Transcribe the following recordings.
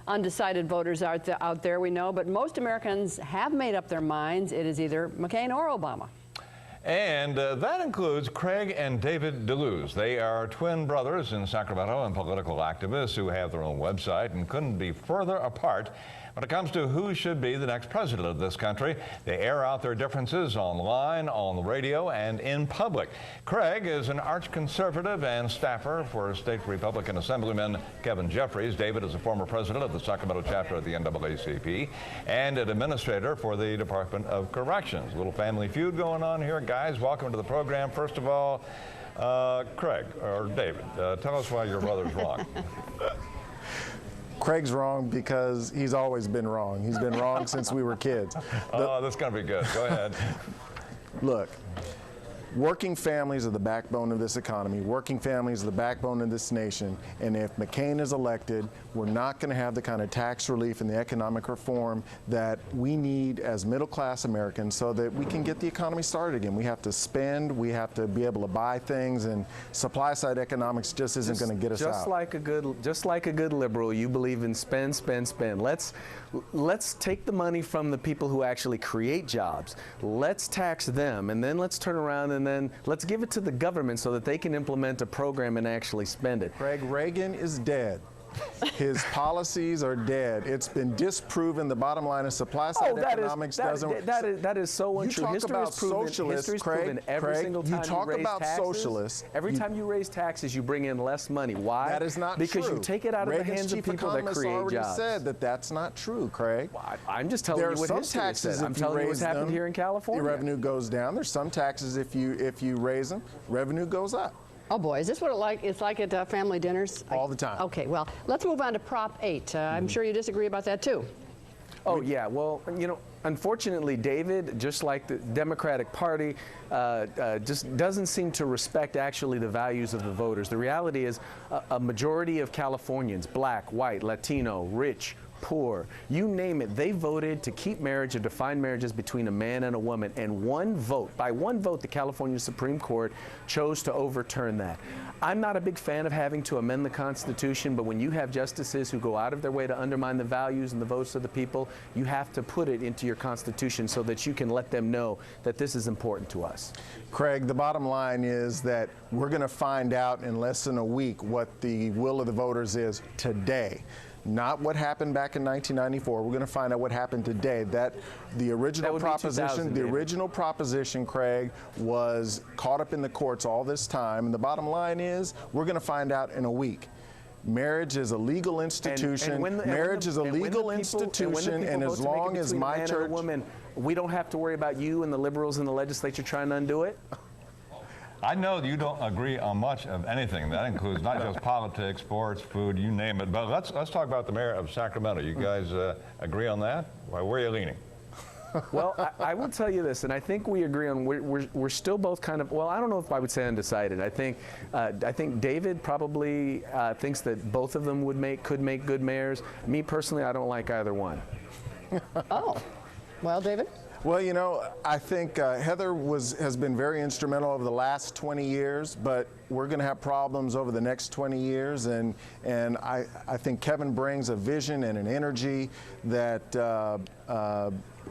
Undecided voters out there, we know, but most Americans have made up their minds. It is either McCain or Obama. And that includes Craig and David DeLuz. They are twin brothers in Sacramento and political activists who have their own website and couldn't be further apart when it comes to who should be the next president of this country. They air out their differences online, on the radio, and in public. Craig is an arch conservative and staffer for State Republican Assemblyman Kevin Jeffries. David is a former president of the Sacramento chapter of the NAACP and an administrator for the Department of Corrections. A little family feud going on here. Guys, welcome to the program. First of all, Craig, or David, tell us why your brother's wrong. Craig's wrong because he's always been wrong. He's been wrong since we were kids. Oh, that's going to be good. Go ahead. Look, working families are the backbone of this economy. Working families are the backbone of this nation. And if McCain is elected, we're not going to have the kind of tax relief and the economic reform that we need as middle-class Americans so that we can get the economy started again. We have to spend, we have to be able to buy things, and supply-side economics just isn't going to get us out. Just like a good liberal, you believe in spend, spend, spend. Let's take the money from the people who actually create jobs. Let's tax them, and then let's turn around and then let's give it to the government so that they can implement a program and actually spend it. Craig, Reagan is dead. His policies are dead. It's been disproven. The bottom line is supply-side economics doesn't. That is so untrue. You talk about socialists, Craig. Every single time you talk you raise about taxes, socialists. Every time you raise taxes, you bring in less money. Why? That is not because true. You take it out of the hands of people that create already jobs. Said that that's not true, Craig. Well, I'm just telling you what history says. I'm telling you what's happened here in California. The revenue goes down. There's some taxes if you raise them, revenue goes up. Oh boy, is this what it's like at family dinners? All the time. Okay, well, let's move on to Prop 8. I'm sure you disagree about that too. Oh yeah, well, you know, unfortunately, David, just like the Democratic Party, just doesn't seem to respect actually the values of the voters. The reality is a majority of Californians, black, white, Latino, rich, poor, you name it, they voted to keep marriage or define marriages between a man and a woman, and by one vote, the California Supreme Court chose to overturn that. I'm not a big fan of having to amend the Constitution, but when you have justices who go out of their way to undermine the values and the votes of the people, you have to put it into your Constitution so that you can let them know that this is important to us. Craig, the bottom line is that we're going to find out in less than a week what the will of the voters is today. Not what happened back in 1994. We're going to find out what happened today. The original proposition, Craig, was caught up in the courts all this time. And the bottom line is we're going to find out in a week. Marriage is a legal institution. Marriage is a legal institution, and as long as my church, we don't have to worry about you and the liberals in the legislature trying to undo it. I know that you don't agree on much of anything. That includes not just politics, sports, food, you name it. But let's talk about the mayor of Sacramento. You guys agree on that? Where are you leaning? Well, I will tell you this, and I think we agree on. We're still both kind of. Well, I don't know if I would say undecided. I think David probably thinks that both of them could make good mayors. Me personally, I don't like either one. Oh, well, David. Well, you know, I think Heather has been very instrumental over the last 20 years, but we're going to have problems over the next 20 years, and I think Kevin brings a vision and an energy that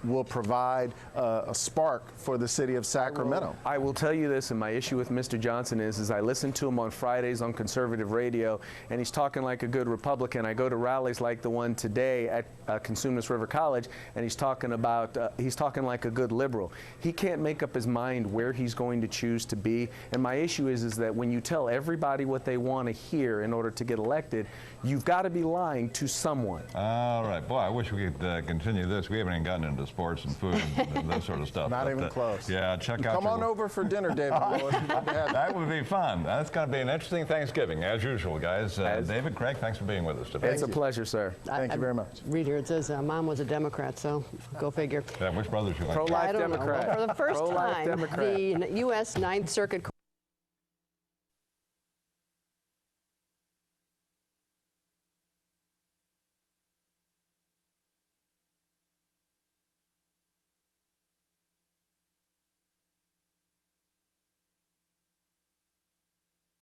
will provide a spark for the city of Sacramento. I will tell you this, and my issue with Mr. Johnson is I listen to him on Fridays on conservative radio, and he's talking like a good Republican. I go to rallies like the one today at Cosumnes River College, and he's talking like a good liberal. He can't make up his mind where he's going to choose to be, and my issue is that when you tell everybody what they want to hear in order to get elected, you've got to be lying to someone. All right. Boy, I wish we could continue this. We haven't even gotten into sports and food and that sort of stuff. Not even close. Yeah, Come on over for dinner, David. That would be fun. That's going to be an interesting Thanksgiving, as usual, guys. David, Craig, thanks for being with us today. It's a pleasure, sir. Thank you very much. Read here, it says Mom was a Democrat, so go figure. Yeah, which brothers you like? Pro-life I don't Democrat. know. For the first time, Democrat. the U.S. Ninth Circuit